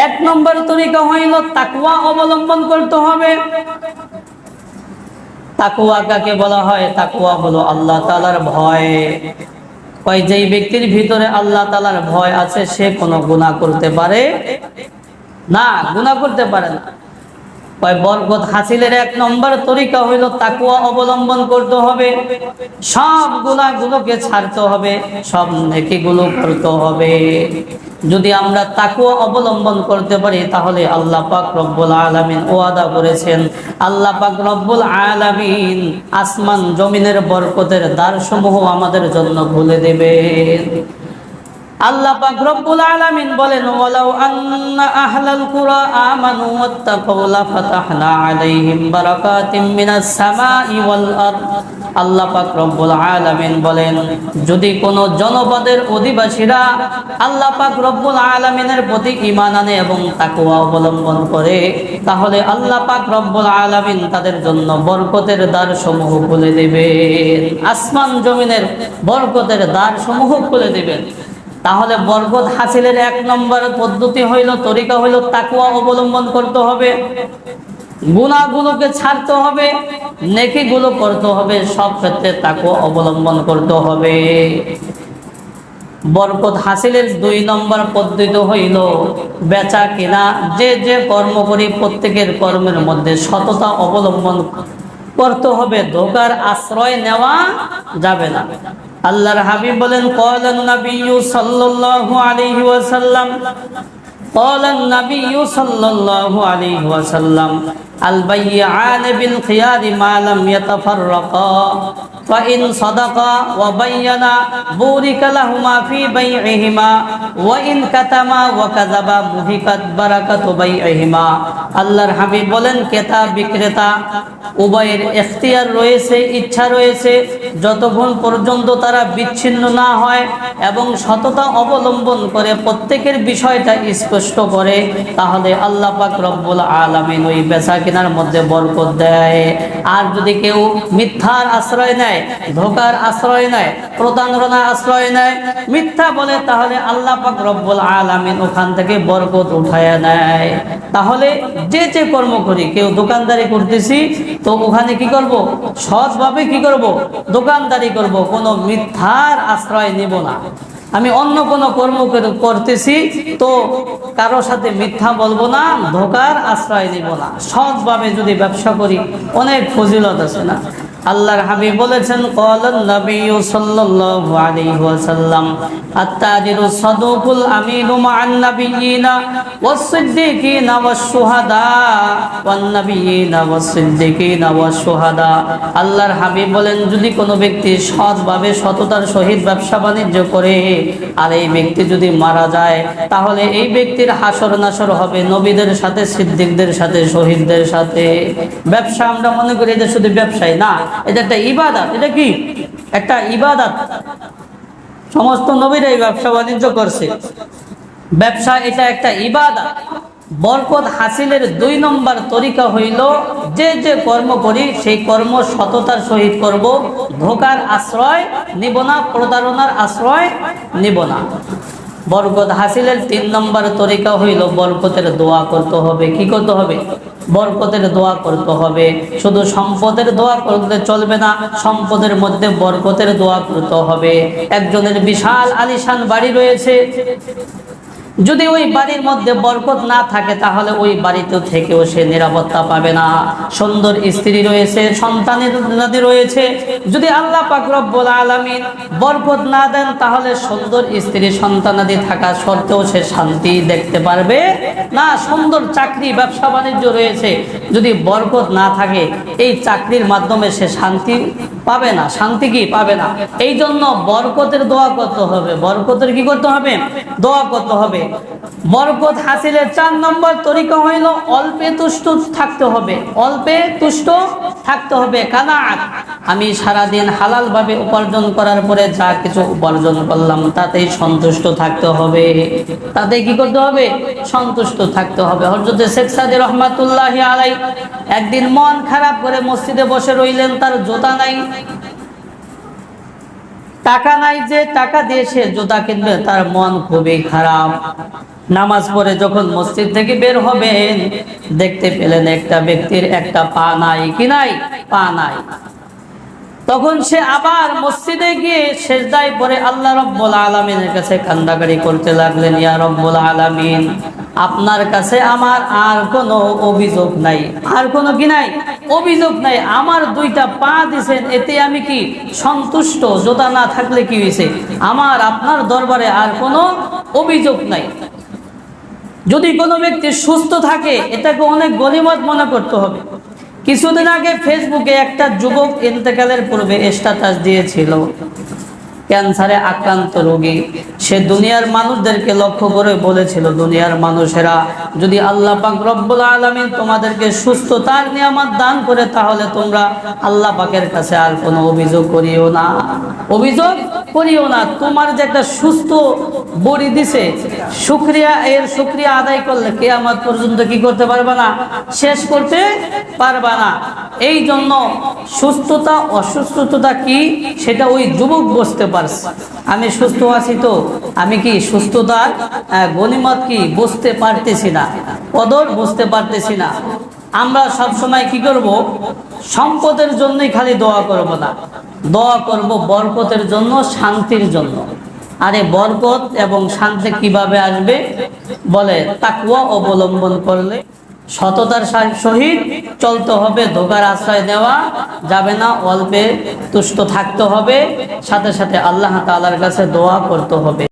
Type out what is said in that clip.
এক নম্বর তরিকা হইল তাকওয়া অবলম্বন করতে হবে। তাকওয়া কাকে বলা হয়? তাকওয়া হলো আল্লাহ তাআলার ভয়। কয় যেই ব্যক্তির ভিতরে আল্লাহ তাআলার ভয় আছে সে কোনো গুনাহ করতে পারে না, গুনাহ করতে পারে না। কয় বরকত হাসিলের এক নম্বর তরিকা হইল তাকওয়া অবলম্বন করতে হবে, সব গুনাহগুলোকে ছাড়তে হবে, সব নেকিগুলো করতে হবে। যদি আমরা তাকওয়া অবলম্বন করতে পারি তাহলে আল্লাহ পাক রব্বুল আলামিন ওয়াদা করেছেন, আল্লাহ পাক রব্বুল আলামিন আসমান জমিনের বরকতের দ্বারসমূহ আমাদের জন্য খুলে দেবেন। আল্লাহ পাক রব্বুল আলামিন বলেন, ওয়ালাউ আন্না আহলাল কুরা আমানু ওয়াত্তাকাউ লাফাতাহনা আলাইহিম বারাকাতিম মিনাস সামাই ওয়াল আরদ। আল্লাহ পাক রব্বুল আলামিন বলেন, যদি কোন জনপদের অধিবাসীরা আল্লাহ পাক রব্বুল আলামিনের প্রতি ঈমান আনে এবং তাকওয়া অবলম্বন করে, তাহলে আল্লাহ পাক রব্বুল আলামিন তাদের জন্য বরকতের দ্বারসমূহ খুলে দেবেন, আসমান জমিনের বরকতের দ্বারসমূহ খুলে দেবেন। তাহলে বরকত হাসিলের এক নম্বর পদ্ধতি হইল, তরিকা হইল তাকওয়া অবলম্বন করতে হবে, গুনাহগুলোকে ছাড়তে হবে, নেকিগুলো করতে হবে, সব ক্ষেত্রে তাকওয়া অবলম্বন করতে হবে। বরকত হাসিলের দুই নম্বর পদ্ধতি হইল বেচা কিনা। যে যে কর্ম করি প্রত্যেকের কর্মের মধ্যে সততা অবলম্বন করতে হবে, ধোঁকার আশ্রয় নেওয়া যাবে না। আল্লাহর হাবিব বলেন, ক্বালান নাবিয়্যু সাল্লাল্লাহু আলাইহি ওয়াসাল্লাম, ক্বালান নাবিয়্যু সাল্লাল্লাহু আলাইহি ওয়াসাল্লাম, আল বাইয়ান বিল খিয়ারি মা লাম ইয়াতাফাররাকা ফা ইন সাদাকা ওয়া বায়ানা বুরিকা লাহুমা ফি বাইইহিমা ওয়া ইন কাতামা ওয়া কাযাবা মুহিকাত বারাকাতু বাইইহিমা। আল্লাহর হাবিব বলেন, ক্রেতা বিক্রেতা উভয়ের ইখতিয়ার রয়েছে, ইচ্ছা রয়েছে, যতক্ষণ পর্যন্ত তারা বিচ্ছিন্ন না হয় এবং সততা অবলম্বন করে প্রত্যেকের বিষয়টা স্পষ্ট করে, তাহলে আল্লাহ পাক রব্বুল আলামিন ওই বেচা কেনার মধ্যে বরকত দেয়। আর যদি কেউ মিথ্যার আশ্রয় নেয়, ধোঁকার আশ্রয় নেয়, প্রতারণার আশ্রয় নেয়, মিথ্যা বলে, তাহলে আল্লাহ পাক রব্বুল আলামিন ওখান থেকে বরকত উঠায় নেয়। তাহলে যে যে কর্ম করি, কেউ দোকানদারি করতেছি তো ওখানে কি করব? সৎভাবে কি করব? দোকানদারি করব, কোনো মিথ্যার আশ্রয় নিব না। আমি অন্য কোনো কর্ম করতেছি তো কারোর সাথে মিথ্যা বলবো না, ধোঁকার আশ্রয় নিব না। সৎভাবে যদি ব্যবসা করি অনেক ফজিলত আছে না? আল্লাহর হাবিব বলেছেন, ক্বালান নাবিয়্যু সাল্লাল্লাহু আলাইহি ওয়াসাল্লাম, আত-তাজিরু সাদুকুল আমিনু মা'আন নাবিয়্যিনা ওয়াস সিদ্দিকিনা ওয়াশ শুহাদা ওয়ান নাবিয়্যিনা ওয়াস সিদ্দিকিনা ওয়াশ শুহাদা। আল্লাহর হাবিব বলেন, যদি কোনো ব্যক্তি সৎভাবে সততার সহিত ব্যবসা বাণিজ্য করে আর এই ব্যক্তি যদি মারা যায়, তাহলে এই ব্যক্তির হাসর নাসর হবে নবীদের সাথে, সিদ্দিকদের সাথে, শহীদদের সাথে। ব্যবসা আমরা মনে করি এটা শুধু ব্যবসায় না, এটা একটা ইবাদত। এটা কি? একটা ইবাদত। সমস্ত নবীরাই ব্যবসা বাণিজ্য করছে, ব্যবসা এটা একটা ইবাদত। বরকত হাসিলের দুই নম্বর তরিকা হইল, যে যে কর্ম করি সেই কর্ম সততার সহিত করব, ধোঁকার আশ্রয় নিব না, প্রতারণার আশ্রয় নিব না। বরকত হাসিলের তিন নম্বর তরিকা হইল বরকতের দোয়া করতে হবে। কি করতে হবে? বরকতের দোয়া করতে হবে। শুধু সম্পদের দোয়া করতে চলবে না, সম্পদের মধ্যে বরকতের দোয়া করতে হবে। একজনের বিশাল আলিশান বাড়ি রয়েছে, যদি ওই বাড়ির মধ্যে বরকত না থাকে তাহলে ওই বাড়িতে থেকেও সে নিরাপত্তা পাবে না। সুন্দর স্ত্রী রয়েছে, সন্তানাদি রয়েছে, যদি আল্লাহ পাক রব্বুল আলামিন বরকত না দেন তাহলে সুন্দর স্ত্রী সন্তানাদি থাকা সত্ত্বেও সে শান্তি দেখতে পারবে না। সুন্দর চাকরি ব্যবসা বাণিজ্য রয়েছে, যদি বরকত না থাকে এই চাকরির মাধ্যমে সে শান্তি পাবে না, শান্তি কি পাবে না। এই জন্য বরকতের দোয়া করতে হবে। বরকতের কি করতে হবে? দোয়া করতে হবে। বরকত হাসিলের 4 নম্বর তরিকা হইল অল্পে তুষ্ট থাকতে হবে। অল্পে তুষ্ট থাকতে হবে, কানাআত। আমি সারাদিন হালাল ভাবে উপার্জন করার পরে যা কিছু উপার্জন করলাম তাতেই সন্তুষ্ট থাকতে হবে। তাতে কি করতে হবে? সন্তুষ্ট থাকতে হবে। হযরত শেখ সাদী রহমাতুল্লাহি আলাইহি একদিন মন খারাপ করে মসজিদে বসে রইলেন, তার জুতা নাই, টাকা নাই, যে টাকা দিয়ে সে জুতা কিনবে তার মন খুবই খারাপ। নামাজ পড়ে যখন মসজিদ থেকে বের হবেন, দেখতে পেলেন একটা ব্যক্তির একটা পা নাই, কি নাই? পা নাই। তখন সে আবার মসজিদে গিয়ে সেজদায় পড়ে আল্লাহ রাব্বুল আলামিনের কাছে কান্নাকারি করতে লাগলেন, ইয়া রাব্বুল আলামিন, আপনার কাছে আমার আর কোনো অভিযোগ নাই, আর কোনো কি নাই? অভিযোগ নাই। আমার দুইটা পা দিছেন, এতে আমি কি সন্তুষ্ট? জোতা না থাকলে কি হয়েছে? আমার আপনার দরবারে আর কোনো অভিযোগ নাই। যদি কোনো ব্যক্তি সুস্থ থাকে, এটাকে অনেক গনিমত মনে করতে হবে। কিছুদিন আগে ফেসবুকে একটা যুবক ইন্তেকালের পূর্বে স্ট্যাটাস দিয়েছিল, ক্যান্সারে আক্রান্ত রোগী। সে দুনিয়ার মানুষদেরকে লক্ষ্য করে বলেছিল, দুনিয়ার মানুষেরা, যদি আল্লাহ পাক রব্বুল আলামিন তোমাদেরকে সুস্থতার নিয়ামত দান করে, তাহলে তোমরা আল্লাহ পাকের কাছে আর কোনো অভিযোগ করিও না, অভিযোগ করিও না। তোমার যে একটা সুস্থ বডি দিছে, শুকরিয়া আদায় করলে কিয়ামত পর্যন্ত কি করতে পারবে না? শেষ করতে পারবে না। এই জন্য সুস্থতা অসুস্থতা কি, সেটা ওই যুবক বুঝতে পারছে। আমি সুস্থ আছি, তো আমি কি সুস্থতার গনিমত কি বুঝতে পারতেছি না, কদর বুঝতে পারতেছি না। আমরা সব সময় কি করব? সম্পদের জন্যই খালি দোয়া করব না, দোয়া করব বরকতের জন্য, শান্তির জন্য। আরে বরকত এবং শান্তি কিভাবে আসবে? বলে তাকওয়া অবলম্বন করলে, সততার সহিত চলতে হবে, ধোঁকার আশ্রয় নেওয়া যাবে না, অল্পে তুষ্ট থাকতে হবে, সাথে সাথে আল্লাহ তাআলার কাছে দোয়া করতে হবে।